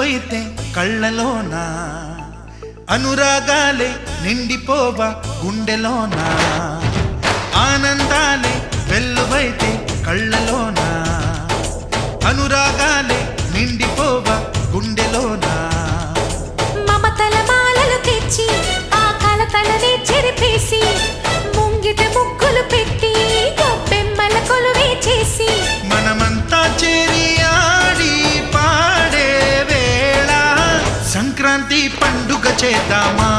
వెల్లువైతే కళ్ళలోన అనురాగాలే నిండిపోవా గుండెలోన ఆనందాలే వెల్లువైతే కళ్ళలోన అనురాగాలే నిండిపోవా గుండెలోన మమతల మాలలు తెచ్చి ఆ కలతలనే చెరిపేసి ముంగిట ముగ్గులు పెట్టి గొప్పెమ్మల కొలువే చేసి మనమంతా చేరి ఆడి పాడే వేళ సంక్రాంతి పండుగ చేద్దామా